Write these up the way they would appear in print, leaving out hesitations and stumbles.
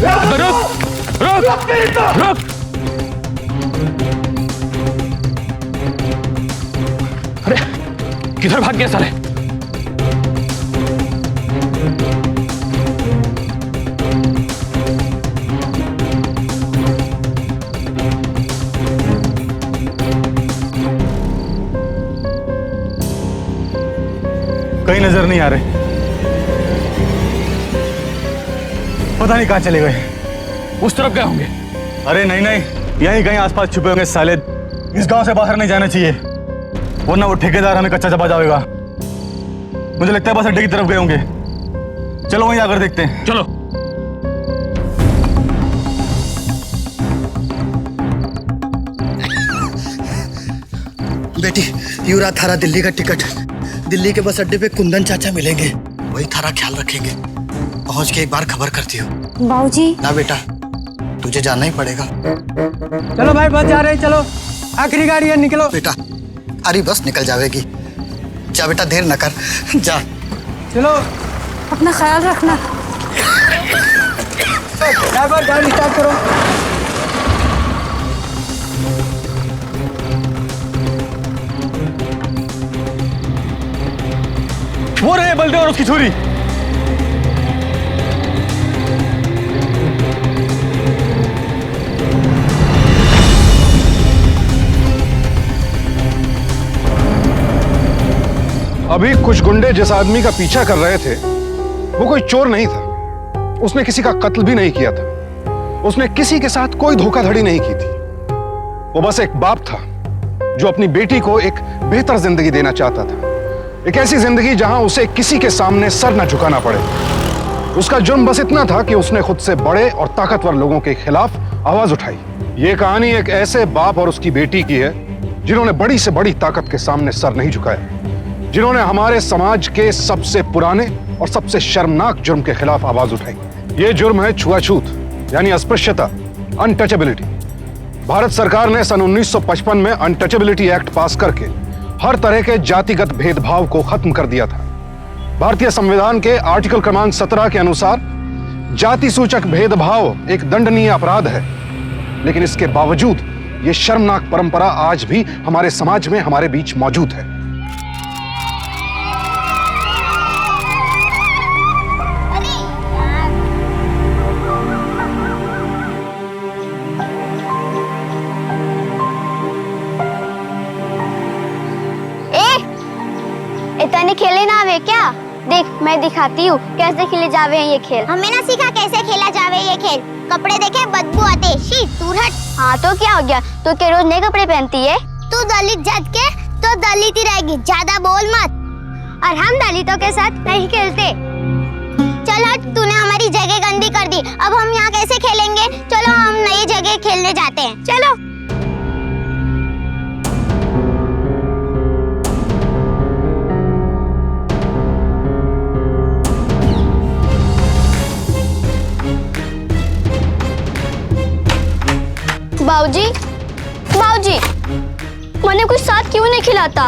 रुक रुक रुक। अरे किधर भाग गया साले? कहीं नजर नहीं आ रहे, पता नहीं कहां चले गए। उस तरफ गए होंगे। अरे नहीं नहीं, यहीं कहीं आसपास छुपे होंगे साले। इस गांव से बाहर नहीं जाना चाहिए, वरना वो ठेकेदार हमें कच्चा चबा जाएगा। मुझे लगता है बस अड्डे की तरफ गए होंगे। चलो वहीं जाकर देखते हैं। चलो। बेटी, यूरा थारा दिल्ली का टिकट। दिल्ली के बस अड्डे पे कुंदन चाचा मिलेंगे, वही थारा ख्याल रखेंगे। पहुंच के एक बार खबर करती हो। बाबूजी। ना बेटा, तुझे जाना ही पड़ेगा। चलो भाई, बस जा रहे हैं, चलो आखिरी गाड़ी है, निकलो। बेटा, अरे बस निकल जाएगी। जा बेटा, देर न कर, जा। चलो, अपना ख्याल रखना। ड्राइवर गाड़ी स्टार्ट करो। वो रहे बलदेव और उसकी छुरी। अभी कुछ गुंडे जिस आदमी का पीछा कर रहे थे वो कोई चोर नहीं था। उसने किसी का कत्ल भी नहीं किया था। उसने किसी के साथ कोई धोखाधड़ी नहीं की थी। वो बस एक बाप था जो अपनी बेटी को एक बेहतर जिंदगी देना चाहता था। एक ऐसी जिंदगी जहां उसे किसी के सामने सर न झुकाना पड़े। उसका जुर्म बस इतना था कि उसने खुद से बड़े और ताकतवर लोगों के खिलाफ आवाज उठाई। ये कहानी एक ऐसे बाप और उसकी बेटी की है जिन्होंने बड़ी से बड़ी ताकत के सामने सर नहीं झुकाया, जिन्होंने हमारे समाज के सबसे पुराने और सबसे शर्मनाक जुर्म के खिलाफ आवाज उठाई। यह जुर्म है छुआछूत, यानी अस्पृश्यता, अनटचेबिलिटी। भारत सरकार ने सन 1955 में अनटचेबिलिटी एक्ट पास करके हर तरह के जातिगत भेदभाव को खत्म कर दिया था। भारतीय संविधान के आर्टिकल क्रमांक 17 के अनुसार जाति सूचक भेदभाव एक दंडनीय अपराध है, लेकिन इसके बावजूद यह शर्मनाक परंपरा आज भी हमारे समाज में हमारे बीच मौजूद है। इतने खेले ना आवे क्या? देख मैं दिखाती हूँ कैसे खेले जावे हैं ये खेल। हमें ना सिखा कैसे खेला जावे ये खेल। कपड़े देखे बदबू आते। शी दूर हट। हाँ तो क्या हो गया, तो क्या रोज नए कपड़े पहनती है? तू दलित जात के तो दलित ही रहेगी, ज्यादा बोल मत। और हम दलितों के साथ नहीं खेलते। चल हट, तूने हमारी जगह गंदी कर दी। अब हम यहाँ कैसे खेलेंगे? चलो हम नई जगह खेलने जाते हैं। चलो। बाबूजी, बाबूजी, मैंने कुछ साथ क्यों नहीं खिलाता?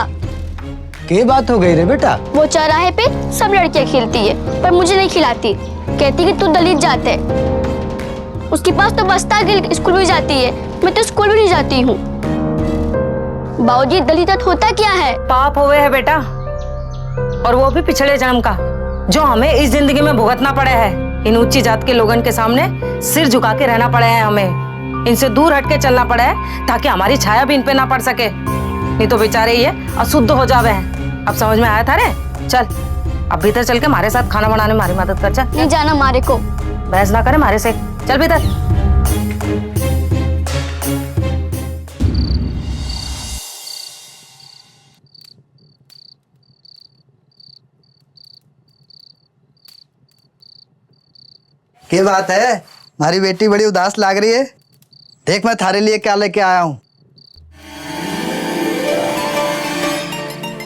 क्या बात हो गई रे बेटा? वो चौराहे पे सब लड़कियां खेलती है पर मुझे नहीं खिलाती। कहती कि तू दलित जात है। उसके पास तो बस्ता गिल स्कूल भी जाती है, मैं तो स्कूल भी नहीं जाती हूँ। बाबूजी, दलित होता क्या है? पाप हुए है बेटा, और वो भी पिछड़े जन्म का, जो हमें इस जिंदगी में भुगतना पड़े है। इन ऊंची जात के लोगन के सामने सिर झुका के रहना पड़े है। हमें इनसे दूर हटके चलना पड़ा है ताकि हमारी छाया भी इन पे ना पड़ सके, नहीं तो बेचारे ये अशुद्ध हो जावे हैं। अब समझ में आया था रे? चल अब भीतर चल के हमारे साथ खाना बनाने में हमारी मदद कर। चल। नहीं जाना मारे को। बहस ना करे हमारे से, चल भीतर। क्या बात है? हमारी बेटी बड़ी उदास लग रही है। देख मैं थारे लिए क्या लेके आया हूँ।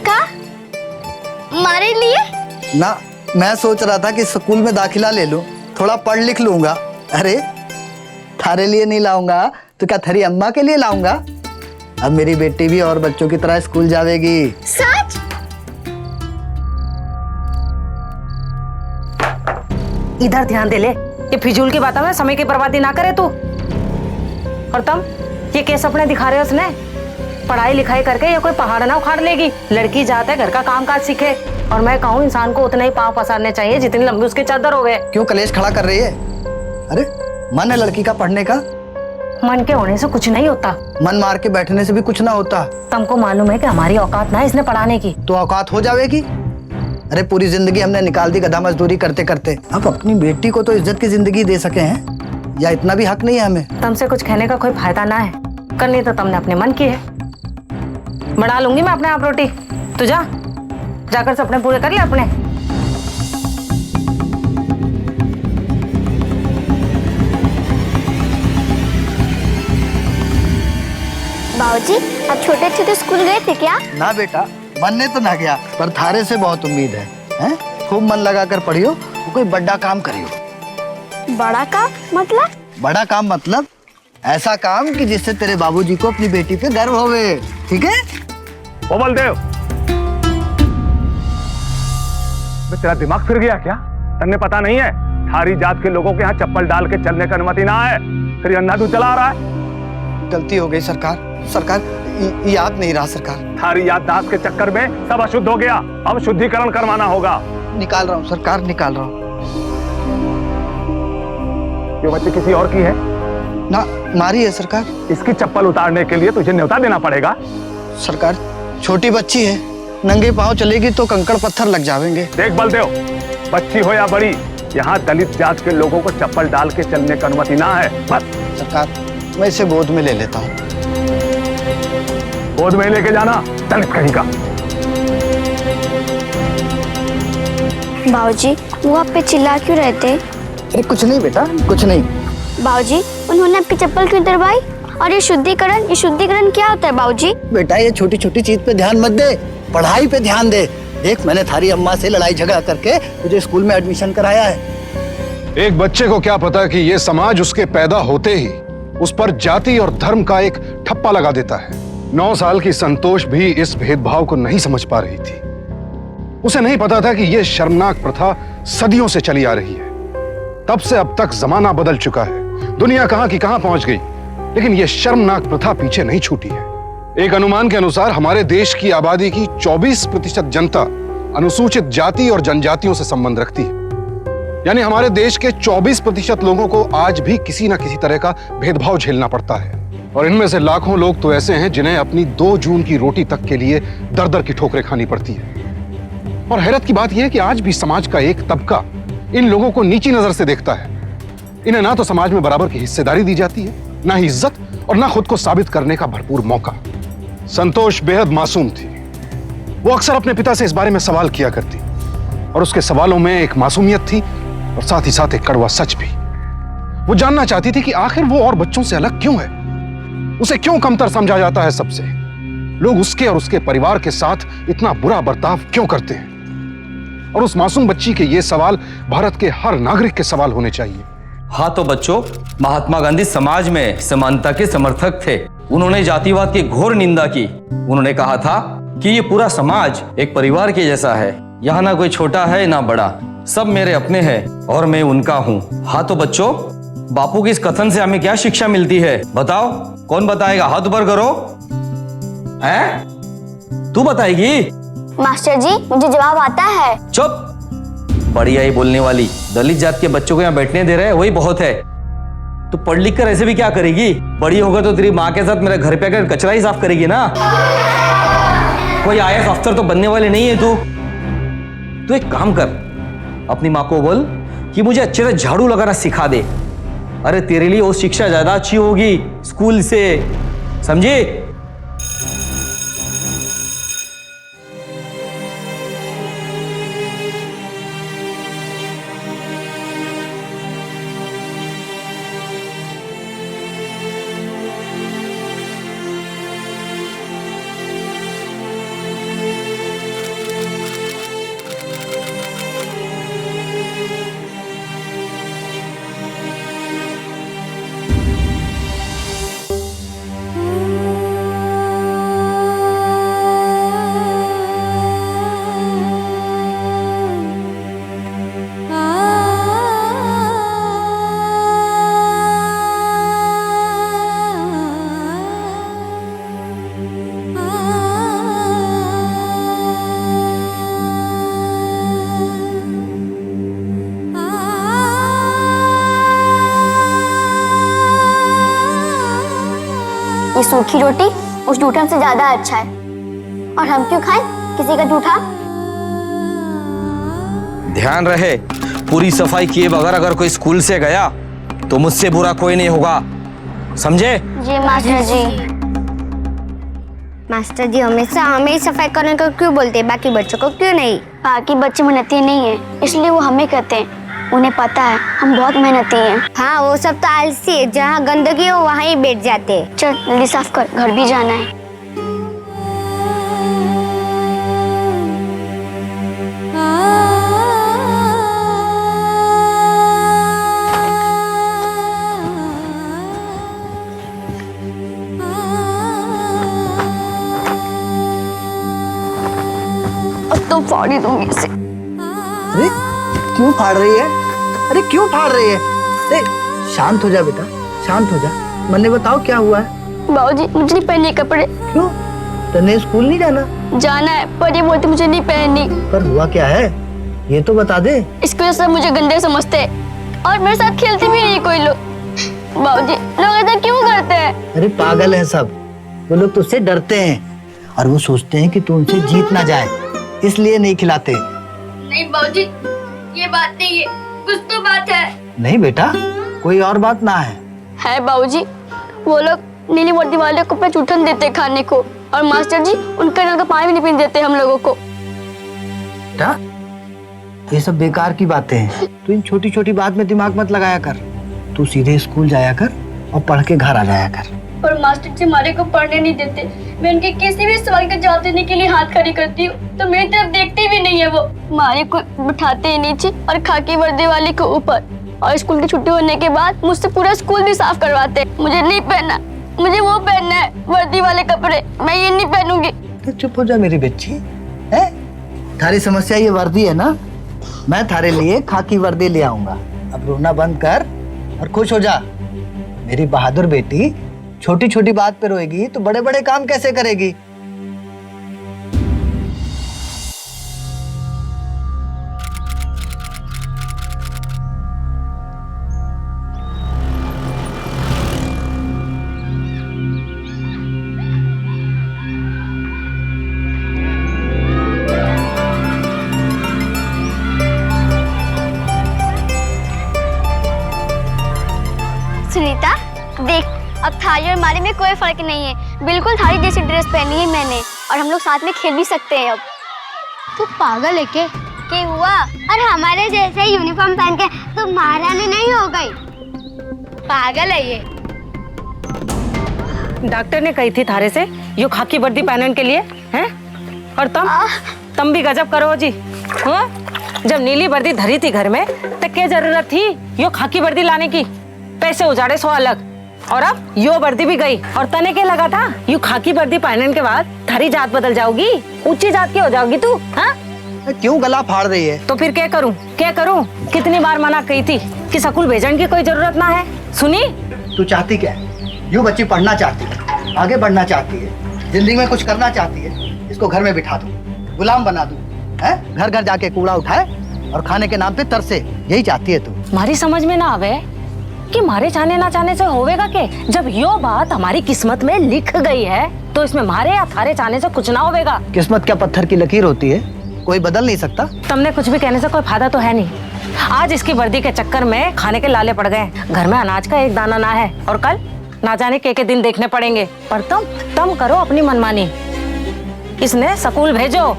का? हमारे लिए? ना, मैं सोच रहा था कि स्कूल में दाखिला ले लूं, थोड़ा पढ़ लिख लूंगा। अरे थारे लिए नहीं लाऊंगा तो क्या थारी अम्मा के लिए लाऊंगा। अब मेरी बेटी भी और बच्चों की तरह स्कूल जाएगी। सच? इधर ध्यान दे ले। ये फिजूल की बातों में समय की बर्बादी ना करे तू। और तुम ये क्या सपने दिखा रहे हो उसने? पढ़ाई लिखाई करके ये कोई पहाड़ ना उखाड़ लेगी। लड़की जाते घर का काम काज सीखे, और मैं कहूँ इंसान को उतना ही पाँव पसारने चाहिए जितनी लंबी उसकी चादर हो गए। क्यों कलेश खड़ा कर रही है? अरे मन है लड़की का पढ़ने का। मन के होने से कुछ नहीं होता, मन मार के बैठने से भी कुछ ना होता। तुमको मालूम है कि हमारी औकात ना है इसने पढ़ाने की। तो औकात हो जाएगी। अरे पूरी जिंदगी हमने निकाल दी गधा मजदूरी करते करते, अब अपनी बेटी को तो इज्जत की जिंदगी दे सके हैं, या इतना भी हक नहीं है हमें? तुमसे कुछ कहने का कोई फायदा ना है, करनी तो तुमने अपने मन की है। बना लूंगी मैं अपने आप रोटी, तू जा, जाकर सपने पूरे कर ले अपने। बाबूजी, आप छोटे थे तो स्कूल गए थे क्या? ना बेटा, बनने तो ना गया, पर थारे से बहुत उम्मीद है, हैं? खूब मन लगा कर पढ़ियो, कोई बड़ा काम करियो। बड़ा काम मतलब? बड़ा काम मतलब ऐसा काम कि जिससे तेरे बाबूजी को अपनी बेटी पे गर्व होवे, ठीक है? ओ बलदेव, तेरा दिमाग फिर गया क्या? तन्ने पता नहीं है थारी जात के लोगों के यहाँ चप्पल डाल के चलने का अनुमति ना है, फिर अंधाधुंध चला रहा है। गलती हो गई सरकार, याद नहीं रहा सरकार। थारी याददाश्त के चक्कर में सब अशुद्ध हो गया, अब शुद्धिकरण करवाना होगा। निकाल रहा हूँ सरकार, निकाल रहा हूँ। ये बच्ची किसी और की है ना? मारी है सरकार। इसकी चप्पल उतारने के लिए तुझे न्योता देना पड़ेगा। सरकार, छोटी बच्ची है, नंगे पांव चलेगी तो कंकड़ पत्थर लग जाएंगे। देख बलदेव, बच्ची हो या बड़ी, यहाँ दलित जात के लोगों को चप्पल डाल के चलने की अनुमति ना है। बस सरकार, मैं इसे गोद में ले लेता हूँ। गोद में लेके जाना, दलित कहीं का। बाबूजी, वो आप पे चिल्ला क्यों रहे थे? अरे कुछ नहीं बेटा, कुछ नहीं। बाबूजी, उन्होंने आपकी चप्पल क्यों उतरवाई? और ये शुद्धिकरण क्या होता है बाबूजी? बेटा ये छोटी छोटी चीज पे ध्यान मत दे, पढ़ाई पे ध्यान दे। देख, मैंने थारी अम्मा से लड़ाई झगड़ा करके तुझे स्कूल में एडमिशन कराया है। एक बच्चे को क्या पता कि ये समाज उसके पैदा होते ही उस पर जाति और धर्म का एक ठप्पा लगा देता है। 9 साल की संतोष भी इस भेदभाव को नहीं समझ पा रही थी। उसे नहीं पता था कि यह शर्मनाक प्रथा सदियों से चली आ रही है। तब से अब तक जमाना बदल चुका है, दुनिया कहां की कहां पहुंच गई, लेकिन यह शर्मनाक प्रथा पीछे नहीं छूटी है। एक अनुमान के अनुसार हमारे देश की आबादी की 24% जनता अनुसूचित जाति और जनजातियों से संबंध रखती है। यानी हमारे देश के 24% लोगों को आज भी किसी न किसी तरह का भेदभाव झेलना पड़ता है। और इनमें से लाखों लोग तो ऐसे हैं जिन्हें अपनी 2 जून की रोटी तक के लिए दर दर की ठोकरें खानी पड़ती है। और हैरत की बात यह है कि आज भी समाज का एक तबका इन लोगों को नीची नजर से देखता है। इन्हें ना तो समाज में बराबर की हिस्सेदारी दी जाती है, ना ही इज्जत, और ना खुद को साबित करने का भरपूर मौका। संतोष बेहद मासूम थी। वो अक्सर अपने पिता से इस बारे में सवाल किया करती, और उसके सवालों में एक मासूमियत थी और साथ ही साथ एक कड़वा सच भी। वो जानना चाहती थी कि आखिर वो और बच्चों से अलग क्यों है, उसे क्यों कमतर समझा जाता है सबसे, लोग उसके और उसके परिवार के साथ इतना बुरा बर्ताव क्यों करते हैं। और उस मासूम बच्ची के ये सवाल भारत के हर नागरिक के सवाल होने चाहिए। हाँ तो बच्चों, महात्मा गांधी समाज में समानता के समर्थक थे। उन्होंने जातिवाद की घोर निंदा की। उन्होंने कहा था कि ये पूरा समाज एक परिवार के जैसा है, यहाँ ना कोई छोटा है ना बड़ा, सब मेरे अपने हैं और मैं उनका हूँ। हाँ तो बच्चों, बापू की इस कथन से हमें क्या शिक्षा मिलती है, बताओ? कौन बताएगा? हाथ ऊपर करो। हैं? तू बताएगी? मास्टर जी, मुझे जवाब आता है। चुप, बढ़िया ही बोलने वाली। दलित जात के बच्चों को यहाँ बैठने दे रहे हैं, वही बहुत है। तू पढ़ लिख कर ऐसे भी क्या करेगी? बड़ी होकर तो तेरी माँ के साथ मेरे घर पे आकर कचरा ही साफ करेगी ना। कोई आईएएस अफसर तो बनने वाले नहीं है तू। तू एक काम कर, अपनी माँ को बोल कि मुझे अच्छे से झाड़ू लगाना सिखा दे। अरे तेरे लिए वो शिक्षा ज्यादा अच्छी होगी स्कूल से, समझी? ये सूखी रोटी उस जूठन से ज्यादा अच्छा है। और हम क्यों खाएं किसी का जूठा? ध्यान रहे, पूरी सफाई किए बगैर अगर कोई स्कूल से गया तो मुझसे बुरा कोई नहीं होगा, समझे? जी मास्टर जी। मास्टर जी हमेशा हमें ही सफाई करने को क्यों बोलते हैं, बाकी बच्चों को क्यों नहीं? बाकी बच्चे मेहनती नहीं है इसलिए वो हमें कहते हैं। उन्हें पता है हम बहुत मेहनती हैं। हाँ वो सब तो आलसी है, जहाँ गंदगी हो वहाँ ही बैठ जाते हैं। चल जल्दी साफ कर, घर भी जाना है। अब तो फाड़ ही दूंगी इसे। अरे क्यों फाड़ रही है? अरे क्यों फाड़ रही है? अरे शांत हो जा बेटा, शांत हो जा। मन्ने बताओ क्या हुआ है? बाबूजी मुझे नहीं पहनने कपड़े। क्यों? तने स्कूल नहीं जाना? जाना है पर ये बोलते मुझे नहीं पहननी। पर हुआ क्या है ये तो बता दे। इसकी वजह से मुझे गंदे समझते हैं और मेरे साथ खेलते भी नहीं कोई लोग। बाबूजी लोग ऐसा क्यों करते हैं? अरे पागल है सब, वो लोग तुझसे डरते हैं और वो सोचते हैं कि तू उनसे जीत ना जाए, इसलिए नहीं खिलाते। नहीं बाबूजी ये बात नहीं है, कुछ तो बात है। नहीं बेटा कोई और बात ना है। है बाबूजी, वो लोग नीली वर्दी वाले को पे चूठन देते खाने को और मास्टर जी उनका नल का पानी भी नहीं पीने देते हम लोगों को। बेटा ये सब बेकार की बातें हैं, तू इन छोटी छोटी बात में दिमाग मत लगाया कर। तू सीधे स्कूल जाया कर और पढ़ के घर आ जाया कर। पर मास्टर जी हमारे को पढ़ने नहीं देते। मैं उनके किसी भी सवाल का जवाब देने के लिए हाथ खड़ी करती हूँ तो मेरी तरफ देखते भी नहीं है। वो हमारे को बिठाते ही नीचे और खाकी वर्दी वाले के ऊपर, और स्कूल की छुट्टी होने के बाद मुझसे पूरा स्कूल भी साफ करवाते। मुझे नहीं पहनना, मुझे वो पहनना है वर्दी वाले कपड़े, मैं ये नहीं पहनूंगी। तो चुप हो जा मेरी बच्ची, है थारी समस्या ये वर्दी है ना, मैं थारे लिए खाकी वर्दी ले आऊंगा। अब रोना बंद कर और खुश हो जा। मेरी बहादुर बेटी छोटी छोटी बात पे रोएगी तो बड़े बड़े काम कैसे करेगी? सुनीता देख, अब थारी और मारी में कोई फर्क नहीं है। बिल्कुल थारी जैसी ड्रेस पहनी है मैंने और हम लोग साथ में खेल भी सकते हैं। अब तू पागल है क्या हुआ? और हमारे जैसे यूनिफॉर्म पहन के तू महारानी नहीं हो गई? पागल है ये। डॉक्टर ने कही थी थारे से यो खाकी वर्दी पहनने के लिए, हैं? और तुम भी गजब करो जी। हाँ? जब नीली वर्दी धरी थी घर में तो क्या जरूरत थी यो खाकी वर्दी लाने की? पैसे उजाड़े सो अलग, और अब यो वर्दी भी गई। और तने क्या लगा था यू खाकी वर्दी पहनने के बाद थारी जात बदल जाओगी, ऊंची जात की हो जाओगी तू? हाँ? क्यों गला फाड़ रही है? तो फिर क्या करूं? क्या करूं? कितनी बार मना कही थी कि स्कूल भेजने की कोई जरूरत ना है, सुनी? तू चाहती क्या है? यूं बच्ची पढ़ना चाहती है, आगे बढ़ना चाहती है, जिंदगी में कुछ करना चाहती है। इसको घर में बिठा दूं, गुलाम बना दूं, हैं? घर घर जाके कूड़ा उठाए और खाने के नाम पे तरसे, यही चाहती है तू? हमारी समझ में ना आवे कि मारे चाहने ना चाहने से होवेगा के? जब यो बात हमारी किस्मत में लिख गई है तो इसमें मारे या थारे चाहने से कुछ ना होवेगा। किस्मत क्या पत्थर की लकीर होती है, कोई बदल नहीं सकता। तुमने कुछ भी कहने से कोई फायदा तो है नहीं। आज इसकी वर्दी के चक्कर में खाने के लाले पड़ गए, घर में अनाज का एक दाना ना है, और कल ना जाने के दिन देखने पड़ेंगे। पर तुम करो अपनी मनमानी, इसने स्कूल भेजो।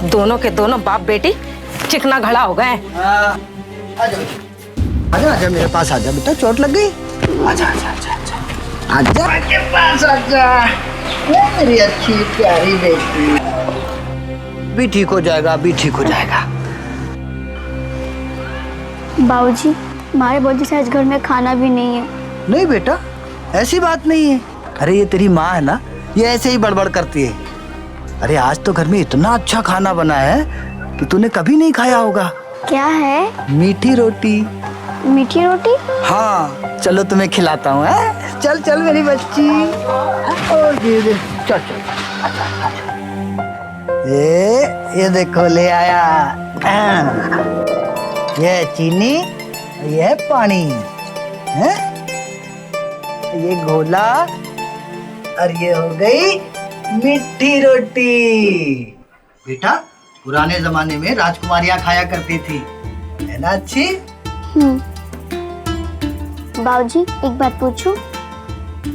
दोनों के दोनों बाप बेटी चिकना घड़ा हो गए। आजा आजा मेरे पास आजा बेटा, चोट लग गई? आजा आजा आजा आजा आजा मेरे पास आजा, ये मेरी अच्छी प्यारी बेटी। भी ठीक हो जाएगा, भी ठीक हो जाएगा। बाबूजी हमारे बोलते से आज घर में खाना भी नहीं है। नहीं बेटा ऐसी बात नहीं है। अरे ये तेरी माँ है ना, ये ऐसे ही बड़बड़ करती है। अरे आज तो घर में इतना अच्छा खाना बना है कि तूने कभी नहीं खाया होगा। क्या है? मीठी रोटी। मीठी रोटी? हाँ चलो तुम्हें खिलाता हूँ। चल चल मेरी बच्ची, और दे चल चल। ये देखो ले आया, ये चीनी, ये पानी है। ये घोला और ये हो गई मीठी रोटी। बेटा पुराने जमाने में राजकुमारियां खाया करती थी, है ना अच्छी? बाबूजी एक बात पूछूं?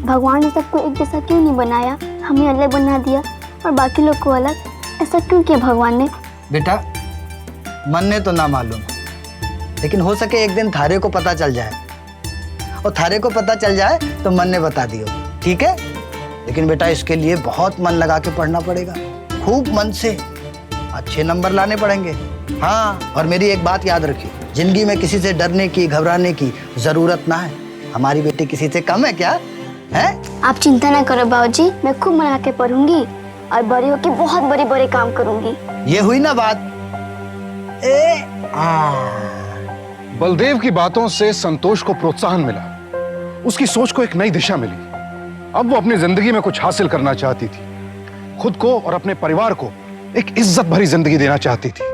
भगवान ने सबको एक जैसा क्यों नहीं बनाया, हमें अलग बना दिया और बाकी लोग को अलग? ऐसा क्यों किया भगवान ने? बेटा मन ने तो ना मालूम, लेकिन हो सके एक दिन थारे को पता चल जाए, और थारे को पता चल जाए तो मन ने बता दियो, ठीक है? लेकिन बेटा इसके लिए बहुत मन लगा के पढ़ना पड़ेगा, खूब मन से, अच्छे नंबर लाने पड़ेंगे। हाँ, और मेरी एक बात याद रखियो, जिंदगी में किसी से डरने की घबराने की जरूरत ना है। हमारी बेटी किसी से कम है क्या है? आप चिंता ना करो बाबूजी, मैं खूब मन लगा के पढ़ूंगी और बड़ी होकर बहुत बड़े बड़े काम करूंगी। ये हुई ना बात। बलदेव की बातों से संतोष को प्रोत्साहन मिला, उसकी सोच को एक नई दिशा मिली। अब वो अपनी जिंदगी में कुछ हासिल करना चाहती थी, खुद को और अपने परिवार को एक इज्जत भरी जिंदगी देना चाहती थी,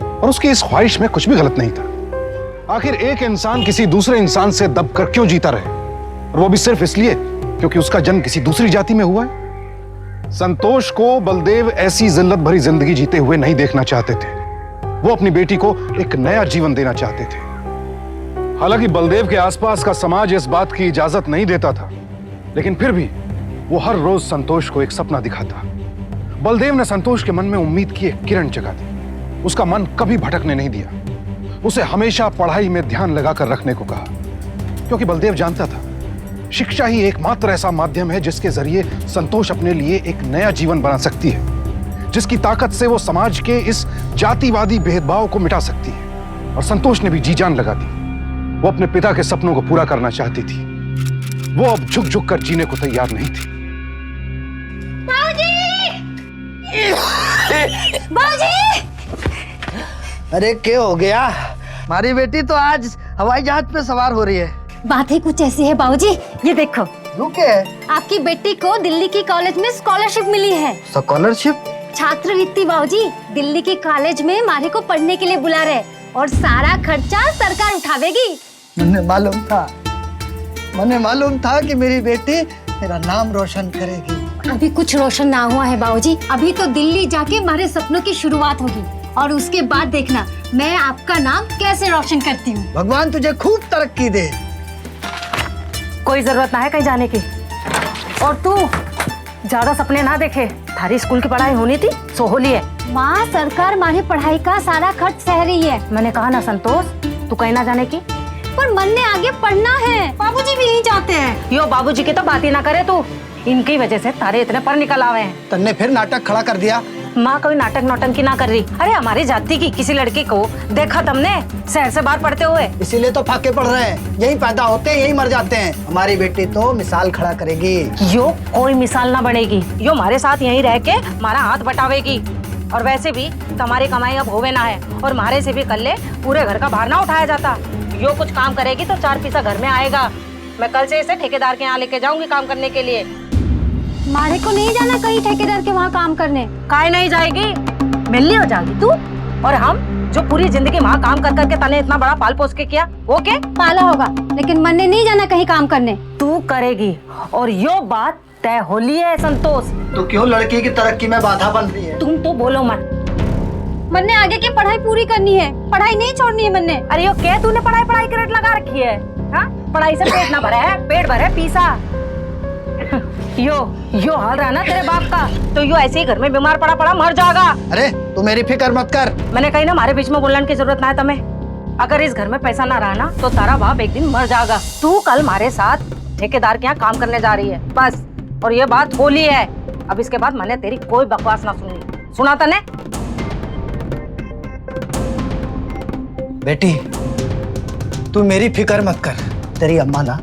और उसकी इस ख्वाहिश में कुछ भी गलत नहीं था। आखिर एक इंसान किसी दूसरे इंसान से दबकर क्यों जीता रहे, और वो भी सिर्फ इसलिए क्योंकि उसका जन्म किसी दूसरी जाति में हुआ है। संतोष को बलदेव ऐसी जिल्लत भरी जिंदगी जीते हुए नहीं देखना चाहते थे। वो अपनी बेटी को एक नया जीवन देना चाहते थे। हालांकि बलदेव के आसपास का समाज इस बात की इजाजत नहीं देता था, लेकिन फिर भी वो हर रोज संतोष को एक सपना दिखाता। बलदेव ने संतोष के मन में उम्मीद की एक किरण जगा दी। उसका मन कभी भटकने नहीं दिया, उसे हमेशा पढ़ाई में ध्यान लगाकर रखने को कहा, क्योंकि बलदेव जानता था शिक्षा ही एकमात्र ऐसा माध्यम है जिसके जरिए संतोष अपने लिए एक नया जीवन बना सकती है, जिसकी ताकत से वो समाज के इस जातिवादी भेदभाव को मिटा सकती है। और संतोष ने भी जी जान लगा दी। वो अपने पिता के सपनों को पूरा करना चाहती थी। वो अब झुक झुक कर जीने को तैयार नहीं थी। अरे क्या हो गया? हमारी बेटी तो आज हवाई जहाज पे सवार हो रही है। बात ही कुछ ऐसी है बाबूजी, ये देखो रुके, आपकी बेटी को दिल्ली की कॉलेज में स्कॉलरशिप मिली है। स्कॉलरशिप? छात्रवृत्ति बाबूजी, दिल्ली के कॉलेज में मारी को पढ़ने के लिए बुला रहे और सारा खर्चा सरकार उठावेगी। मुझे मालूम था कि मेरी बेटी मेरा नाम रोशन करेगी। अभी कुछ रोशन ना हुआ है बाबूजी, अभी तो दिल्ली जाके हमारे सपनों की शुरुआत होगी और उसके बाद देखना मैं आपका नाम कैसे रोशन करती हूँ। भगवान तुझे खूब तरक्की दे। कोई जरूरत ना है कहीं जाने की, और तू ज्यादा सपने ना देखे। थारी स्कूल की पढ़ाई होनी थी सो होली है। माँ सरकार हमारी पढ़ाई का सारा खर्च सह रही है। मैंने कहा ना संतोष, तू कहीं ना जाने की। पर मन ने आगे पढ़ना है, बाबूजी भी यही चाहते हैं। यो बाबूजी की तो बात ही ना करे तू, इनकी वजह से तारे इतने पर निकल आवे हैं। तन्ने फिर नाटक खड़ा कर दिया। माँ कोई नाटक नौटंकी ना कर रही। अरे हमारी जाति की किसी लड़की को देखा तुमने शहर से बाहर पढ़ते हुए? इसीलिए तो फाके पड़ रहे हैं, यही पैदा होते हैं यही मर जाते हैं। हमारी बेटी तो मिसाल खड़ा करेगी। यो कोई मिसाल ना बनेगी, यो हमारे साथ यहीं रह के हमारा हाथ बटावेगी। और वैसे भी तुम्हारी कमाई अब होवे ना है, और हमारे से भी कर ले पूरे घर का भार ना उठाया जाता। यो कुछ काम करेगी तो 4 पैसा घर में आएगा। मैं कल से इसे ठेकेदार के यहाँ लेके जाऊंगी काम करने के लिए। मारे को नहीं जाना कहीं ठेकेदार के वहाँ काम करने। काहे नहीं जाएगी, मिलनी हो जाएगी तू और हम, जो पूरी जिंदगी वहाँ काम कर करके तने इतना बड़ा पाल पोस के किया, वो के पाला होगा, लेकिन मन ने नहीं जाना कहीं काम करने। तू करेगी, और यो बात तय होली है संतोष। तो क्यों लड़की की तरक्की में बाधा बन रही है? तुम तो बोलो मत। मन ने आगे की पढ़ाई पूरी करनी है, पढ़ाई नहीं छोड़नी है मन ने। अरे यो क्या तूने पढ़ाई की रेट लगा रखी है? हाँ, पढ़ाई से पेट ना भरे है, पेट भरे पीसा। यो हाल रहा ना तेरे बाप का, तो यो ऐसे ही घर में बीमार पड़ा मर जाएगा। अरे तू मेरी फिक्र मत कर। मैंने कही ना हमारे बीच में बोलने की जरूरत ना है तुम्हें। अगर इस घर में पैसा ना रहा ना तो तारा बाप एक दिन मर जाएगा। तू कल हमारे साथ ठेकेदार के यहाँ काम करने जा रही है बस, और ये बात होली है। अब इसके बाद मैंने तेरी कोई बकवास ना सुनी, सुना तने? बेटी तू मेरी फिक्र मत कर। तेरी अम्मा ना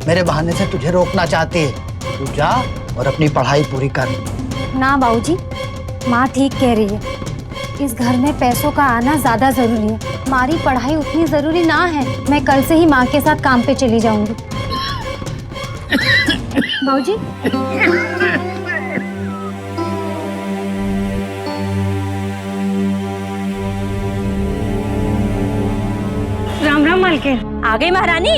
मेरे बहाने से तुझे रोकना चाहती है। तू जा और अपनी पढ़ाई पूरी कर। ना बाबूजी, माँ ठीक कह रही है, इस घर में पैसों का आना ज्यादा जरूरी है। हमारी पढ़ाई उतनी जरूरी ना है। मैं कल से ही माँ के साथ काम पे चली जाऊंगी। बाबूजी राम राम मालकिन। आ गई महारानी।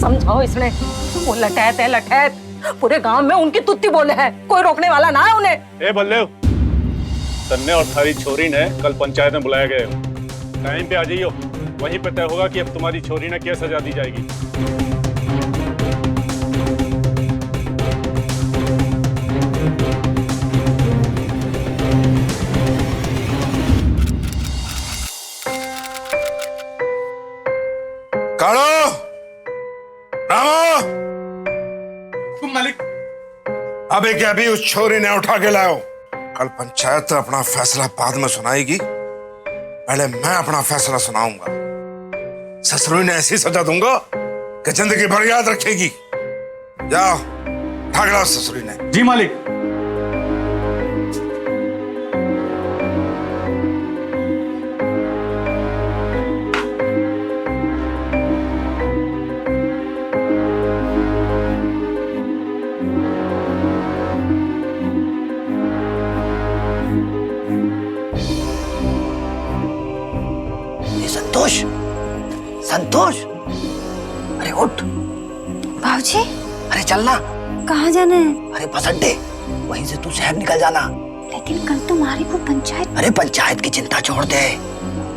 समझाओ इसने। वो लठैत है लठैत, पूरे गांव में उनकी तुत्ती बोले है, कोई रोकने वाला ना है उन्हें। ए बल्लेव, तन्ने और थारी छोरी ने कल पंचायत में बुलाया गए हो, टाइम पे आ जाइयो। वहीं पे तय होगा कि अब तुम्हारी छोरी ने क्या सजा दी जाएगी। काड़ो, रामो, तुम मालिक। अबे क्या भी उस छोरी ने उठा के लाओ। कल पंचायत अपना फैसला बाद में सुनाएगी, पहले मैं अपना फैसला सुनाऊंगा। ससुरी ने ऐसी सजा दूंगा कि जिंदगी भर याद रखेगी। जाओ ठाक लाओ ससुरी ने। जी मालिक। संतोष, संतोष, अरे उठ। भाऊजी, अरे चलना। कहाँ जाना है? अरे बस अड्डे, वहीं से तू शहर निकल जाना। लेकिन कल तुम्हारी वो पंचायत। अरे पंचायत की चिंता छोड़ दे,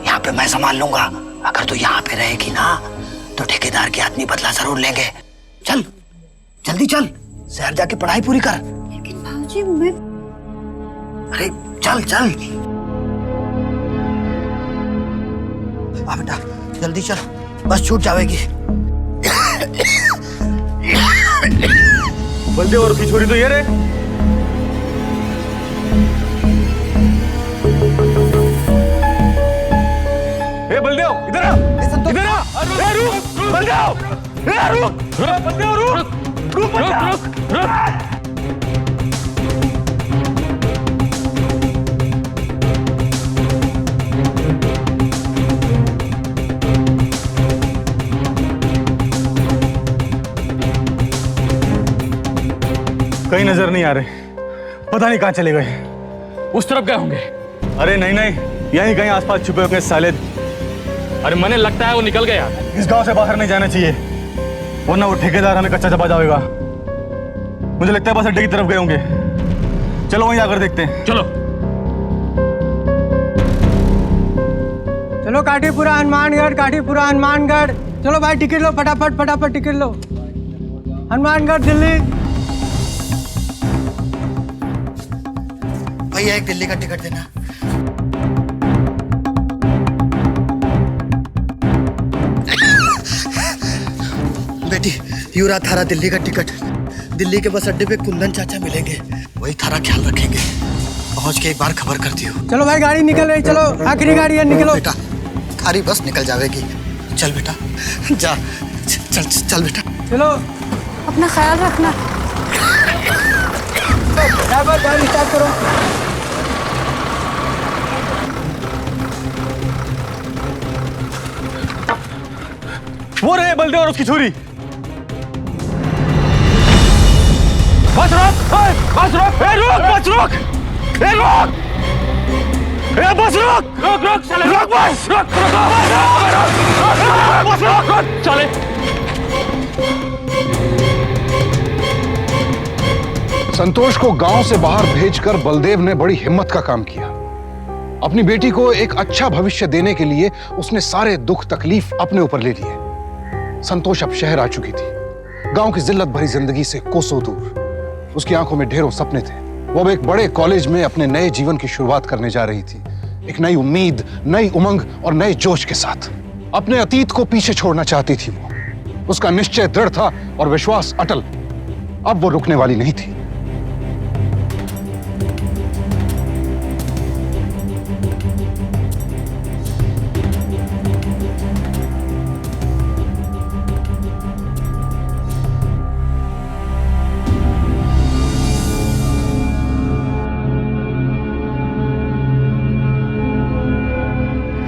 यहाँ पे मैं संभाल लूंगा। अगर तू यहाँ पे रहेगी ना तो ठेकेदार के आदमी बदला जरूर लेंगे। चल जल्दी चल, शहर जाके पढ़ाई पूरी कर। लेकिन भाऊजी मैं। अरे चल चल। आ बेटा जल्दी चल, बस छूट जाएगी। बल्देव और उसकी छोरी तो ये रहे। ए बलदेव इधर आ, इधर आ। ए रुक बलदेव, ए रुक बलदेव, रुक बलदेव। कहीं नजर नहीं आ रहे, पता नहीं कहाँ चले गए। उस तरफ गए होंगे। अरे नहीं नहीं, यहीं कहीं आसपास छुपे होंगे साले। अरे मने लगता है वो निकल गया। इस गांव से बाहर नहीं जाना चाहिए, वरना वो ठेकेदार हमें कच्चा चबा जाएगा। मुझे लगता है बस अड्डे की तरफ गए होंगे। चलो वहीं जाकर देखते हैं। चलो चलो काठीपुरा हनुमानगढ़, काठीपुरा हनुमानगढ़। चलो भाई टिकट लो, फटाफट फटाफट टिकट लो। हनुमानगढ़ दिल्ली। भैया एक दिल्ली का टिकट देना। बेटी यूरा थारा दिल्ली का टिकट। दिल्ली के बस अड्डे पे कुंदन चाचा मिलेंगे, वही थारा ख्याल रखेंगे। पहुंच के एक बार खबर करती हो। चलो भाई गाड़ी निकल रही, चलो आखिरी गाड़ी है, निकलो। बेटा थारी बस निकल जाएगी। चल बेटा जा, चल चल बेटा। चलो अपना ख्याल रखना। ड्राइवर गाड़ी स्टार्ट करो। वो रहे बलदेव और उसकी छोरी। बस रोक, बस रोक, बस रोक, रोक, बस रोक, रोक रोक चले, रोक बस, रोक बस रोक चले। संतोष को गांव से बाहर भेजकर बलदेव ने बड़ी हिम्मत का काम किया। अपनी बेटी को एक अच्छा भविष्य देने के लिए उसने सारे दुख तकलीफ अपने ऊपर ले लिए। संतोष अब शहर आ चुकी थी, गांव की जिल्लत भरी जिंदगी से कोसों दूर। उसकी आंखों में ढेरों सपने थे। वो अब एक बड़े कॉलेज में अपने नए जीवन की शुरुआत करने जा रही थी, एक नई उम्मीद, नई उमंग और नए जोश के साथ। अपने अतीत को पीछे छोड़ना चाहती थी वो। उसका निश्चय दृढ़ था और विश्वास अटल। अब वो रुकने वाली नहीं थी।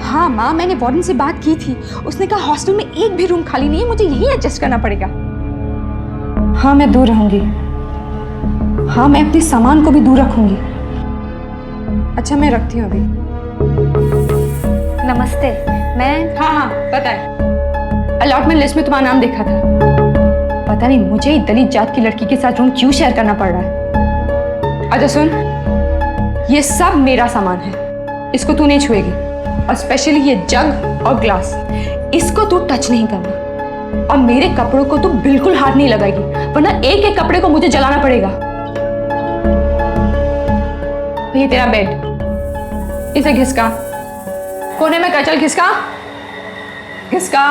हाँ माँ, मैंने वार्डन से बात की थी। उसने कहा हॉस्टल में एक भी रूम खाली नहीं है, मुझे यही एडजस्ट करना पड़ेगा। हाँ मैं दूर रहूंगी। हाँ मैं अपने सामान को भी दूर रखूंगी। अच्छा मैं रखती हूँ अभी। नमस्ते। मैं हाँ हाँ बताए, अलॉटमेंट लिस्ट में तुम्हारा नाम देखा था। पता नहीं मुझे ही दलित जात की लड़की के साथ रूम क्यों शेयर करना पड़ रहा है। अच्छा सुन, ये सब मेरा सामान है, इसको तू नहीं छुएगी, और स्पेशली ये जग और ग्लास, इसको तू टच नहीं करना, और मेरे कपड़ों को तू बिल्कुल हाथ नहीं लगाएगी, वरना एक एक कपड़े को मुझे जलाना पड़ेगा। ये तेरा बेड, इसे घिसका, कोने में कचल घिसका, घिसका।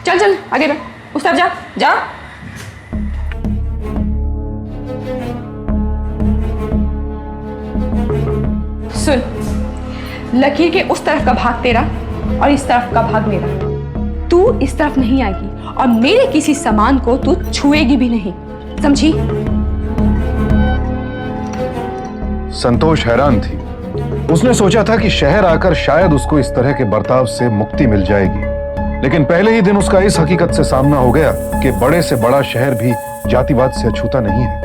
चल चल आगे बढ़, उस तरफ जा जा। सुन, लकीर के उस तरफ का भाग तेरा और इस तरफ का भाग मेरा। तू इस तरफ नहीं आएगी और मेरे किसी सामान को तू छुएगी भी नहीं, समझी? संतोष हैरान थी। उसने सोचा था कि शहर आकर शायद उसको इस तरह के बर्ताव से मुक्ति मिल जाएगी, लेकिन पहले ही दिन उसका इस हकीकत से सामना हो गया कि बड़े से बड़ा शहर भी जातिवाद से अछूता नहीं है।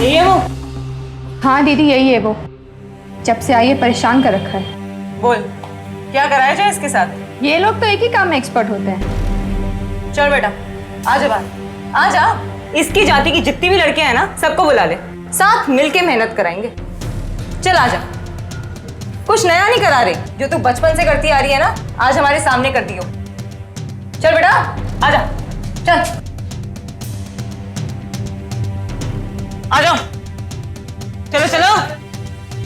ये वो? हाँ दीदी, यही है वो। जब से आई है परेशान कर रखा है। बोल, क्या कराया जाए इसके साथ? ये लोग तो एक ही काम में एक्सपर्ट होते हैं। चल बेटा, आ जा बाहर, आ जा। इसकी जाति की जितनी भी लड़कियां हैं ना, सबको बुला ले, साथ मिलके मेहनत कराएंगे। चल आ जा। कुछ नया नहीं करा रही, जो तू बचपन से करती आ रही है ना, आज हमारे सामने कर दियो। चल बेटा, आ जा, चल आ जाओ। चलो चलो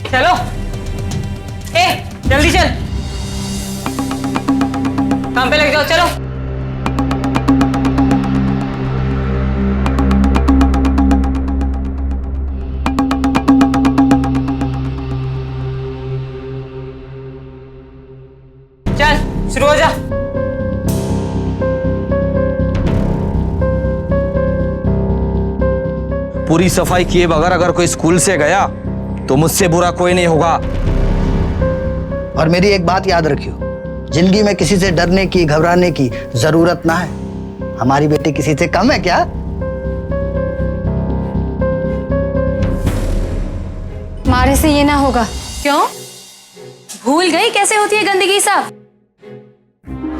चलो, ए जल्दी चल, काम पे लग जाओ, चलो। चल शुरू हो जा। पूरी सफाई किए बगैर अगर कोई स्कूल से गया तो मुझसे बुरा कोई नहीं होगा। और मेरी एक बात याद रखियो, जिंदगी में किसी से डरने की, घबराने की जरूरत ना है। हमारी बेटी किसी से कम है क्या? मारे से ये ना होगा। क्यों? भूल गई कैसे होती है गंदगी साफ?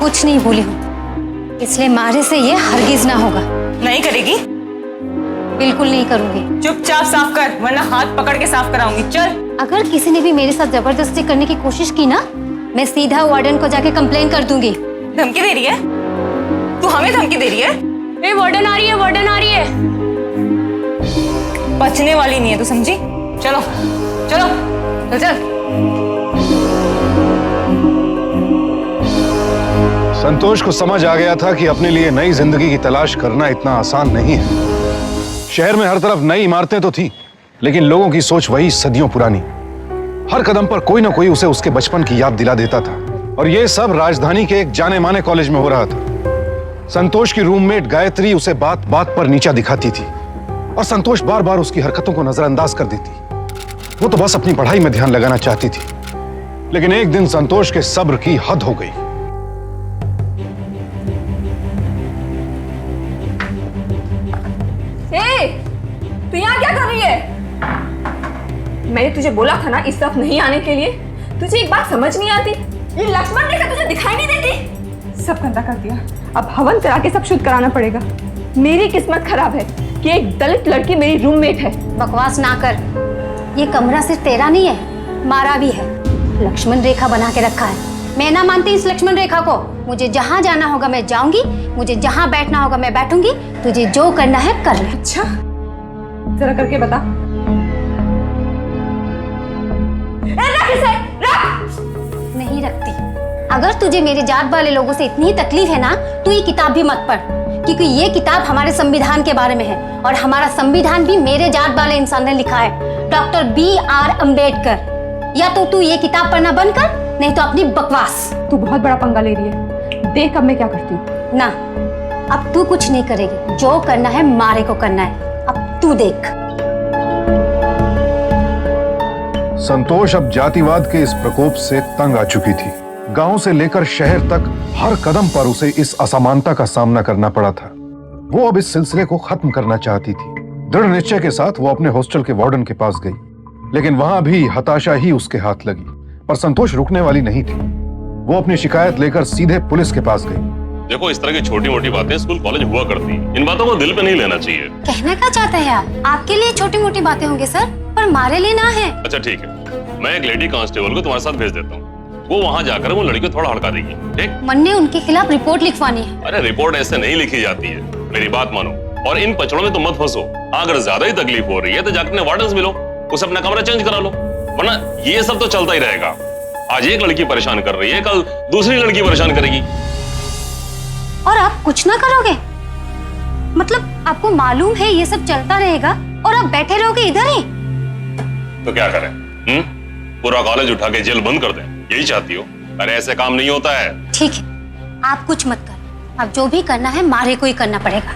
कुछ नहीं भूली हूँ, इसलिए मारे से ये हरगिज ना होगा। नहीं करेगी? बिल्कुल नहीं करूंगी। चुपचाप साफ कर, वरना हाथ पकड़ के साफ कराऊंगी। चल। अगर किसी ने भी मेरे साथ जबरदस्ती करने की कोशिश की ना, मैं सीधा वार्डन को जाके कंप्लेन कर दूंगी। धमकी दे रही है? तू हमें धमकी दे रही है? ए वार्डन आ रही है, वार्डन आ रही है। बचने वाली नहीं है तू, समझी? चलो चलो चल चल। संतोष को समझ आ गया था कि अपने लिए नई जिंदगी की तलाश करना इतना आसान नहीं है। शहर में हर तरफ नई इमारतें तो थी, लेकिन लोगों की सोच वही सदियों पुरानी। हर कदम पर कोई ना कोई उसे उसके बचपन की याद दिला देता था, और यह सब राजधानी के एक जाने माने कॉलेज में हो रहा था। संतोष की रूममेट गायत्री उसे बात बात पर नीचा दिखाती थी, और संतोष बार बार उसकी हरकतों को नजरअंदाज कर देती। वो तो बस अपनी पढ़ाई में ध्यान लगाना चाहती थी, लेकिन एक दिन संतोष के सब्र की हद हो गई। तू यहाँ क्या कर रही है? मैंने तुझे बोला था ना इस तरफ नहीं आने के लिए। तुझे एक बात समझ नहीं आती? ये लक्ष्मण रेखा तुझे दिखाई नहीं देती? सब गंदा कर दिया, अब हवन करा के सब शुद्ध कराना पड़ेगा। मेरी किस्मत खराब है कि एक दलित लड़की मेरी रूममेट है। बकवास ना कर, ये कमरा सिर्फ तेरा नहीं है, मारा भी है। लक्ष्मण रेखा बना के रखा है। मैं ना मानती इस लक्ष्मण रेखा को। मुझे जहाँ जाना होगा मैं जाऊंगी, मुझे जहाँ बैठना होगा मैं बैठूंगी। तुझे जो करना है कर ले। अच्छा, जरा करके बता। रख इसे, रख। नहीं रखती। अगर तुझे मेरे जात वाले लोगों से इतनी तकलीफ है ना, तो ये किताब भी मत पढ़, क्योंकि ये किताब हमारे संविधान के बारे में है, और हमारा संविधान भी मेरे जात वाले इंसान ने लिखा है, डॉक्टर B.R. अम्बेडकर। या तो तू ये किताब पढ़ना बंद कर, नहीं तो अपनी बकवास। तू बहुत बड़ा पंगा ले रही है। देख अब मैं क्या करती हूँ। ना, अब तू कुछ नहीं करेगी। जो करना है मारे को करना है। अब तू देख। संतोष अब जातिवाद के इस प्रकोप से तंग आ चुकी थी। गांव से लेकर शहर तक हर कदम पर उसे इस असमानता का सामना करना पड़ा था। वो अब इस सिलसिले को खत्म करना चाहती थी। दृढ़ निश्चय के साथ वो अपने हॉस्टल के वार्डन के पास गई, लेकिन वहां भी हताशा ही उसके हाथ लगी। पर संतोष रुकने वाली नहीं थी। वो अपनी शिकायत लेकर सीधे पुलिस के पास गई। देखो, इस तरह की छोटी मोटी बातें स्कूल कॉलेज हुआ करती हैं। इन बातों को दिल पे नहीं लेना चाहिए। कहना क्या चाहते हैं आप? आपके लिए छोटी मोटी बातें होंगी सर, पर हमारे लिए ना है। अच्छा ठीक है, मैं एक लेडी कांस्टेबल को तुम्हारे साथ भेज देता हूँ। वो वहाँ जाकर वो लड़की को थोड़ा हड़का देगी, ठीक? मन ने उनके खिलाफ रिपोर्ट लिखवानी है। अरे रिपोर्ट ऐसे नहीं लिखी जाती है, मेरी बात मानो। और इन पचड़ों में तो मत फंसो। अगर ज्यादा ही तकलीफ हो रही है तो जाकर अपने वार्डन से मिलो, उसे अपना कमरा चेंज करा लो, वरना ये सब तो चलता ही रहेगा। आज एक लड़की परेशान कर रही है, कल दूसरी लड़की परेशान करेगी। और आप कुछ ना करोगे? मतलब आपको मालूम है ये सब चलता रहेगा और आप बैठे रहोगे इधर ही? तो क्या करें? पूरा कॉलेज उठा के जेल बंद कर दें, यही चाहती हो? अरे ऐसे काम नहीं होता है। ठीक है, आप कुछ मत करो। अब जो भी करना है मारे को ही करना पड़ेगा।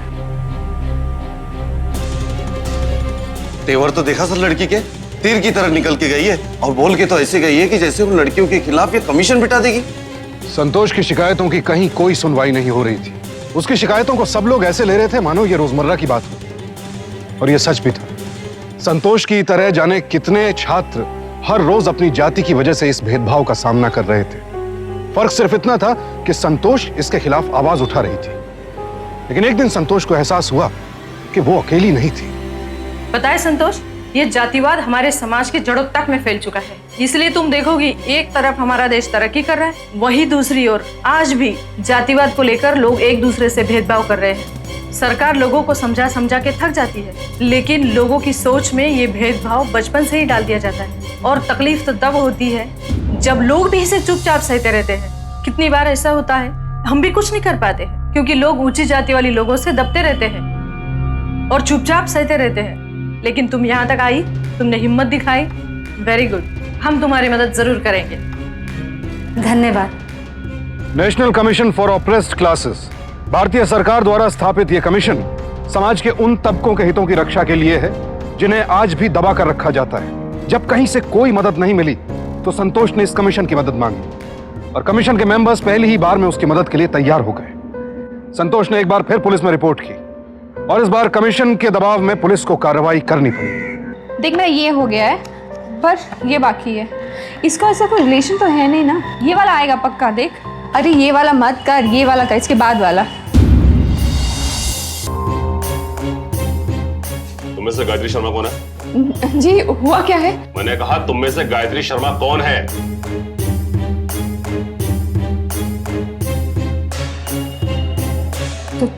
तेवर तो देखा सर लड़की के, तीर की तरह निकल के गई है और बोल के तो ऐसे गई है कि जैसे उन लड़कियों के खिलाफ ये कमीशन बिठा देगी। संतोष की शिकायतों की कहीं कोई सुनवाई नहीं हो रही थी। उसकी शिकायतों को सब लोग ऐसे ले रहे थे मानो ये रोजमर्रा की बात हो। और ये सच भी था। संतोष की तरह जाने कितने छात्र हर रोज अपनी जाति की वजह से इस भेदभाव का सामना कर रहे थे। फर्क सिर्फ इतना था कि संतोष इसके खिलाफ आवाज उठा रही थी। लेकिन एक दिन संतोष को एहसास हुआ कि वो अकेली नहीं थी। पता है संतोष, ये जातिवाद हमारे समाज के जड़ों तक में फैल चुका है। इसलिए तुम देखोगी, एक तरफ हमारा देश तरक्की कर रहा है, वहीं दूसरी ओर आज भी जातिवाद को लेकर लोग एक दूसरे से भेदभाव कर रहे हैं। सरकार लोगों को समझा समझा के थक जाती है, लेकिन लोगों की सोच में ये भेदभाव बचपन से ही डाल दिया जाता है। और तकलीफ तो तब होती है जब लोग भी इसे चुपचाप सहते रहते हैं। कितनी बार ऐसा होता है, हम भी कुछ नहीं कर पाते हैं क्योंकि लोग ऊंची जाति वाली लोगों से दबते रहते हैं और चुपचाप सहते रहते हैं। लेकिन तुम यहाँ तक आई, तुमने हिम्मत दिखाई, वेरी गुड। हम तुम्हारी मदद जरूर करेंगे। धन्यवाद। National commission for oppressed classes, भारतीय सरकार द्वारा स्थापित यह कमीशन समाज के उन तबकों के हितों की रक्षा के लिए है जिन्हें आज भी दबा कर रखा जाता है। जब कहीं से कोई मदद नहीं मिली तो संतोष ने इस कमीशन की मदद मांगी और कमीशन के मेंबर्स पहली ही बार में उसकी मदद के लिए तैयार हो गए। संतोष ने एक बार फिर पुलिस में रिपोर्ट की और इस बार कमीशन के दबाव में पुलिस को कार्रवाई करनी पड़ी। देखना ये हो गया है, पर ये बाकी है। इसका ऐसा कोई रिलेशन तो है नहीं ना? ये वाला आएगा पक्का, देख। अरे ये वाला मत कर, ये वाला कर, इसके बाद वाला। तुम में से गायत्री शर्मा कौन है? जी हुआ क्या है? मैंने कहा तुम में से गायत्री शर्मा कौन है?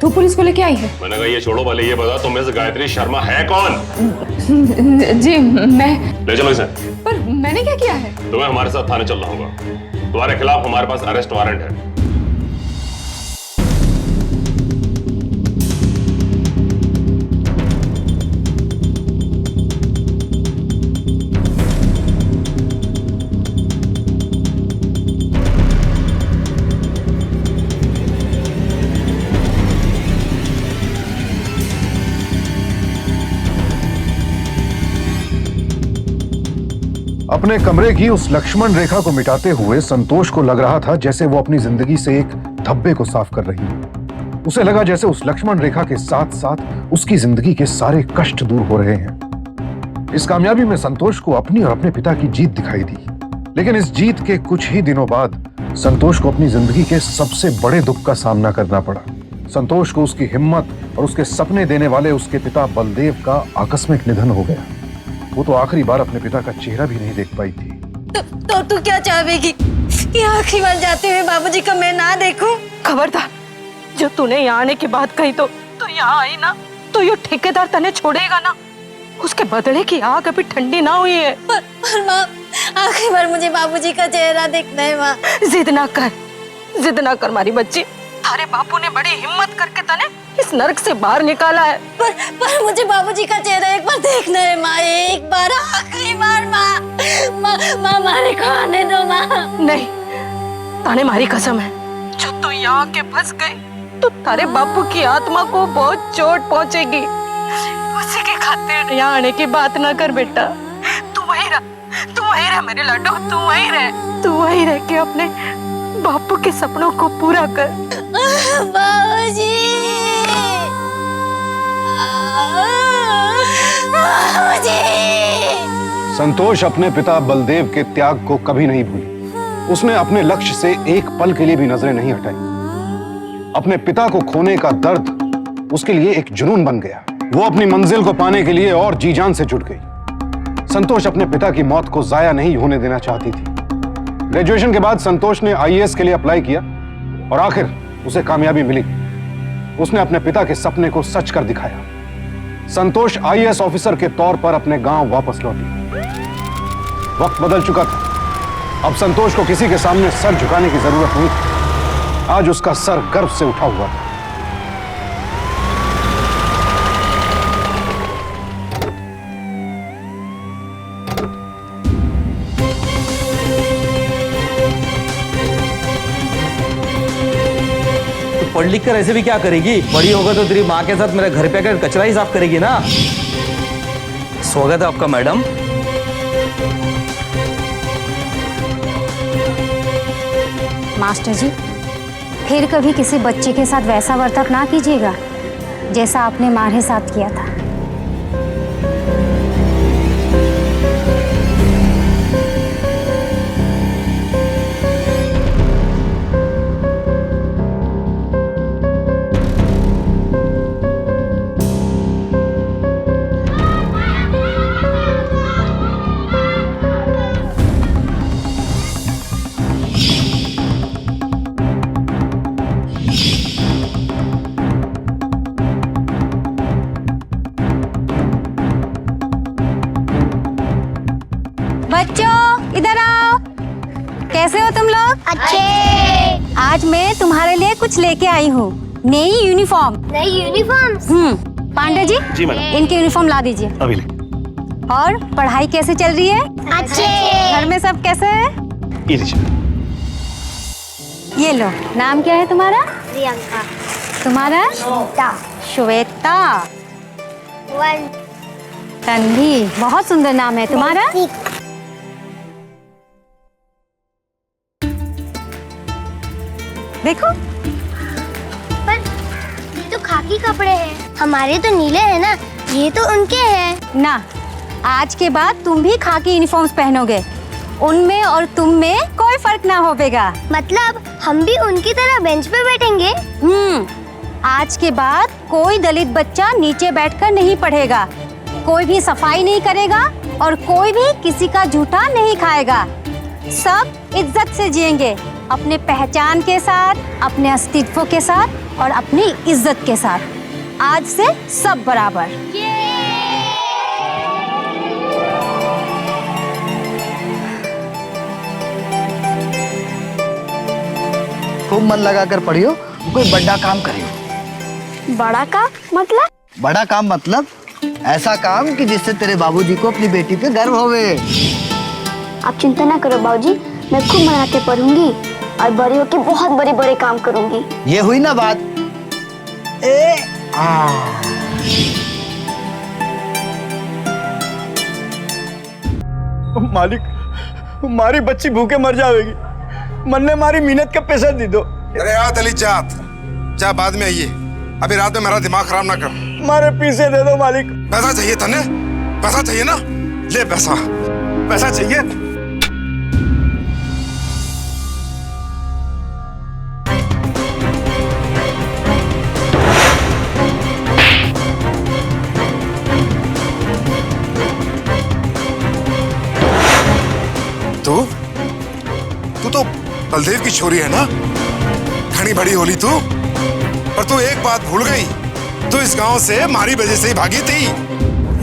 तो पुलिस को लेके आई है? मैंने कहा ये छोड़ो, पहले ये बता तुम में से गायत्री शर्मा है कौन? जी मैं। ले चलो इसे। पर मैंने क्या किया है? तुम्हें हमारे साथ थाने चलना होगा। तुम्हारे खिलाफ हमारे पास अरेस्ट वारंट है। अपने कमरे की उस लक्ष्मण रेखा को मिटाते हुए संतोष को लग रहा था जैसे वो अपनी जिंदगी से एक धब्बे को साफ कर रही है। उसे लगा जैसे उस लक्ष्मण रेखा के साथ साथ उसकी जिंदगी के सारे कष्ट दूर हो रहे हैं। इस कामयाबी में संतोष को अपनी और अपने पिता की जीत दिखाई दी। लेकिन इस जीत के कुछ ही दिनों बाद संतोष को अपनी जिंदगी के सबसे बड़े दुख का सामना करना पड़ा। संतोष को उसकी हिम्मत और उसके सपने देने वाले उसके पिता बलदेव का आकस्मिक निधन हो गया। वो तो आखिरी बार अपने पिता का चेहरा भी नहीं देख पाई थी। तो तू क्या चाहेगी कि आखिरी बार जाते हुए बाबूजी को मैं ना देखूं? खबरदार, जो तूने यहाँ आने की बात कही तो यहाँ आई ना, तो ये ठेकेदार तने छोड़ेगा ना। उसके बदले की आग अभी ठंडी ना हुई है। पर माँ, आखिरी बार मुझे बाबूजी का चेहरा देखना है माँ। जिद ना कर मारी बच्ची। थारे बापू ने बड़ी हिम्मत करके तने इस नरक से बाहर निकाला है। पर मुझे बाबूजी का चेहरा एक बार देखना है माँ, एक बार, आखिरी बार माँ। माँ मारे को आने दो माँ। नहीं, ताने मारी कसम है, जो तू यहाँ आके फंस गई तो तारे बापू की आत्मा को बहुत चोट पहुँचेगी। उसी के खातिर यहाँ आने की बात ना कर बेटा। तू वहीं रह, तू वहीं रह मेरे लड्डू, तू वहीं रह, तू वहीं रह के अपने बापू के सपनों को पूरा कर। बाबूजी, बाबूजी। संतोष अपने पिता बलदेव के त्याग को कभी नहीं भूली। उसने अपने लक्ष्य से एक पल के लिए भी नजरें नहीं हटाई। अपने पिता को खोने का दर्द उसके लिए एक जुनून बन गया। वो अपनी मंजिल को पाने के लिए और जी जान से जुट गई। संतोष अपने पिता की मौत को जाया नहीं होने देना चाहती थी। ग्रेजुएशन के बाद संतोष ने आईएएस के लिए अप्लाई किया और आखिर उसे कामयाबी मिली। उसने अपने पिता के सपने को सच कर दिखाया। संतोष आईएएस ऑफिसर के तौर पर अपने गांव वापस लौटी। वक्त बदल चुका था। अब संतोष को किसी के सामने सर झुकाने की जरूरत नहीं थी। आज उसका सर गर्व से उठा हुआ था। पढ़ लिख कर ऐसे भी क्या करेगी? बड़ी होगा तो तेरी माँ के साथ मेरे घर पे आकर कचरा ही साफ करेगी ना। स्वागत है आपका मैडम। मास्टर जी, फिर कभी किसी बच्चे के साथ वैसा बर्ताव ना कीजिएगा जैसा आपने मारे साथ किया था। बच्चों इधर आओ। कैसे हो तुम लोग? अच्छे। आज मैं तुम्हारे लिए कुछ लेके आई हूँ, नई यूनिफॉर्म। नई यूनिफॉर्म? पांडे जी, इनकी यूनिफॉर्म ला दीजिए। अभी ले। और पढ़ाई कैसे चल रही है? अच्छे। घर में सब कैसे है? ये लीजिए। ये लो। नाम क्या है तुम्हारा? प्रियंका। तुम्हारा? श्वेता। श्वेता। वन। तन्वी। बहुत सुंदर नाम है तुम्हारा। देखो, पर ये तो खाकी कपड़े हैं। हमारे तो नीले हैं ना, ये तो उनके हैं। ना, आज के बाद तुम भी खाकी यूनिफॉर्म्स पहनोगे। उनमें और तुम में कोई फर्क ना होगा। मतलब हम भी उनकी तरह बेंच पे बैठेंगे? आज के बाद कोई दलित बच्चा नीचे बैठकर नहीं पढ़ेगा, कोई भी सफाई नहीं करेगा और कोई भी किसी का जूठा नहीं खाएगा। सब इज्जत से जिएंगे, अपने पहचान के साथ, अपने अस्तित्व के साथ और अपनी इज्जत के साथ। आज से सब बराबर। खूब मन लगा कर पढ़ियो, कोई बड़ा काम करियो। बड़ा काम मतलब? बड़ा काम मतलब ऐसा काम कि जिससे तेरे बाबूजी को अपनी बेटी पे गर्व होवे। आप चिंता ना करो बाबूजी, मैं खूब मना के पढ़ूंगी और बड़ी होकर बहुत बड़े बड़े काम करूंगी। ये हुई ना बात। मालिक, हमारी बच्ची भूखे मर जाएगी। मन ने हमारी मेहनत का पैसा दे दो। अरे यार दलित जात, चाहे बाद में आइए, अभी रात में मेरा दिमाग खराब ना कर। हमारे पैसे दे दो मालिक। पैसा चाहिए तने? पैसा चाहिए ना? ले पैसा, पैसा चाहिए। तू तो बलदेव की छोरी है ना? घनी बड़ी होली तू। पर तू एक बात भूल गई, तू इस गांव से हमारी वजह से ही भागी थी।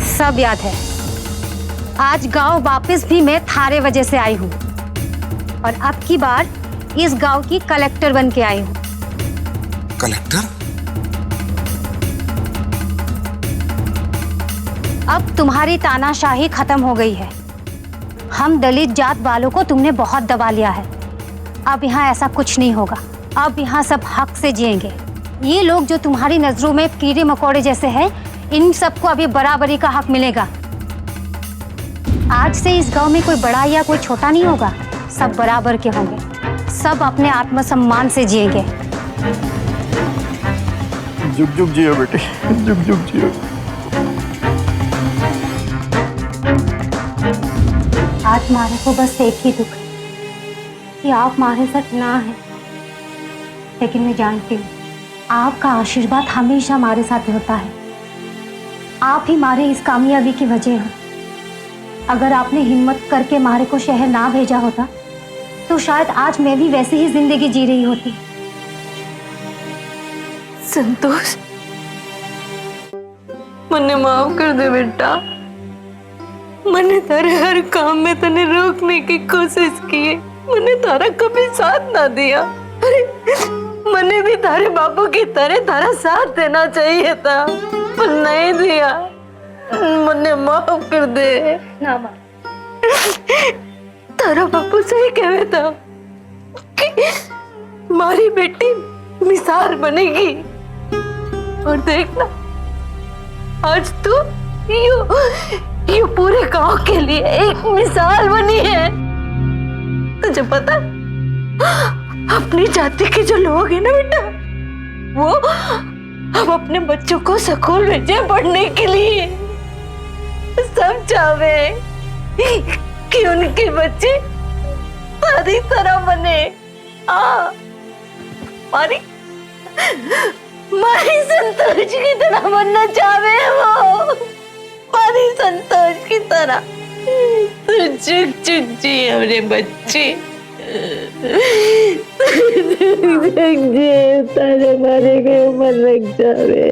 सब याद है। आज गांव वापस भी मैं थारे वजह से आई हूँ और अब की बार इस गांव की कलेक्टर बन के आई हूँ। कलेक्टर? अब तुम्हारी तानाशाही खत्म हो गई है। हम दलित जात वालों को तुमने बहुत दबा लिया है। अब यहाँ ऐसा कुछ नहीं होगा। अब यहाँ सब हक से जिएंगे। ये लोग जो तुम्हारी नजरों में कीड़े मकोड़े जैसे हैं, इन सबको अभी बराबरी का हक मिलेगा। आज से इस गांव में कोई बड़ा या कोई छोटा नहीं होगा, सब बराबर के होंगे, सब अपने आत्मसम्मान से जिएंगे। जुग जुग जियो बेटी, जुग जुग जियो। आज मारे को बस एक ही दुख है कि आप मारे साथ ना है, लेकिन मैं जानती हूँ आपका आशीर्वाद हमेशा हमारे साथ होता है। आप ही हमारे इस कामयाबी की वजह हो। अगर आपने हिम्मत करके मारे को शहर ना भेजा होता तो शायद आज मैं भी वैसे ही जिंदगी जी रही होती। संतोष, मन्ने माफ कर दे बेटा। मैंने तेरे हर काम में तने रोकने की कोशिश की है, मैंने तारा कभी साथ ना दिया। अरे मैंने भी तारे बापू की तरह तारा साथ देना चाहिए था, पर नहीं दिया। मन्ने माफ कर दे ना माँ। तारा बापू सही कहे था कि हमारी बेटी मिसाल बनेगी, और देखना आज तू यू पूरे गांव के लिए एक मिसाल बनी है। तुझे पता अपनी जाति के जो लोग हैं ना बेटा, वो अब अपने बच्चों को स्कूल भेजे पढ़ने के लिए। सब चाहे कि उनके बच्चे तारी तरह बने। मारी संतोष की तरह बनना चाहे वो, मारी संतोष की तरह। तू चुप चुप जी हमरे बच्चे, तारे मारे गए उम्र लग जावे।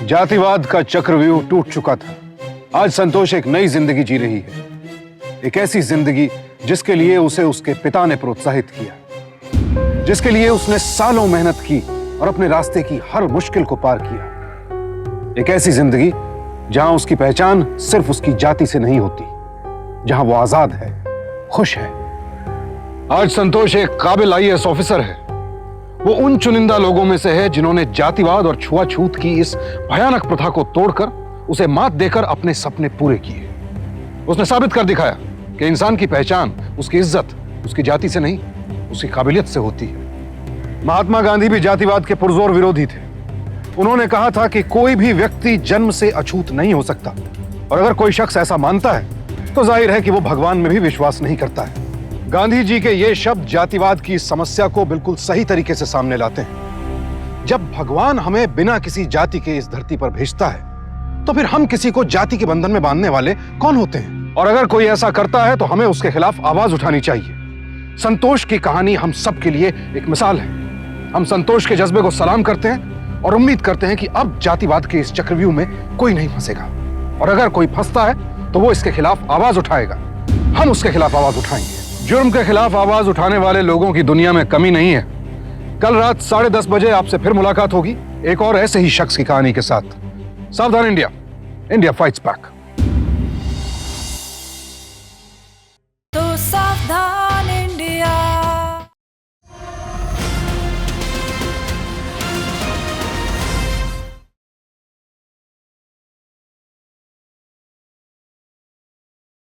जातिवाद का चक्रव्यूह टूट चुका था। आज संतोष एक नई जिंदगी जी रही है, एक ऐसी जिंदगी जिसके लिए उसे उसके पिता ने प्रोत्साहित किया, जिसके लिए उसने सालों मेहनत की और अपने रास्ते की हर मुश्किल को पार किया। एक ऐसी जिंदगी जहां उसकी पहचान सिर्फ उसकी जाति से नहीं होती, जहां वो आजाद है, खुश है। आज संतोष एक काबिल आईएएस ऑफिसर है। वो उन चुनिंदा लोगों में से है जिन्होंने जातिवाद और छुआछूत की इस भयानक प्रथा को तोड़कर उसे मात देकर अपने सपने पूरे किए। उसने साबित कर दिखाया कि इंसान की पहचान उसकी इज्जत उसकी जाति से नहीं, उसकी काबिलियत से होती है। महात्मा गांधी भी जातिवाद के पुरजोर विरोधी थे। उन्होंने कहा था कि कोई भी व्यक्ति जन्म से अछूत नहीं हो सकता, और अगर कोई शख्स ऐसा मानता है तो जाहिर है कि वो भगवान में भी विश्वास नहीं करता है। गांधी जी के ये शब्द जातिवाद की इस समस्या को बिल्कुल सही तरीके से सामने लाते हैं। जब भगवान हमें बिना किसी जाति के इस धरती पर भेजता है, तो फिर हम किसी को जाति के बंधन में बांधने वाले कौन होते हैं? और अगर कोई ऐसा करता है तो हमें उसके खिलाफ आवाज उठानी चाहिए। संतोष की कहानी हम सब के लिए एक मिसाल है। हम संतोष के जज्बे को सलाम करते हैं और उम्मीद करते हैं कि अब जातिवाद के इस चक्रव्यूह में कोई नहीं फंसेगा, और अगर कोई फंसता है तो वो इसके खिलाफ आवाज उठाएगा। हम उसके खिलाफ आवाज उठाएंगे। जुर्म के खिलाफ आवाज उठाने वाले लोगों की दुनिया में कमी नहीं है। कल रात 10:30 बजे आपसे फिर मुलाकात होगी एक और ऐसे ही शख्स की कहानी के साथ। सावधान इंडिया, इंडिया फाइट्स बैक।